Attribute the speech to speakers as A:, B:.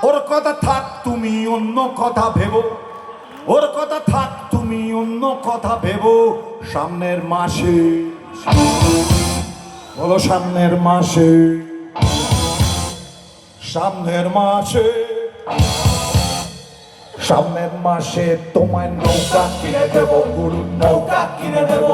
A: ওর কথা থাক, তুমি অন্য কথা ভেবো। ওর কথা থাক, তুমি অন্য কথা ভেবো। সামনের মাসে বলো, সামনের মাসে, সামনের মাসে, সামনের মাসে তোমায় নৌকা কিনে দেবো, গরুর নৌকা কিনে দেবো।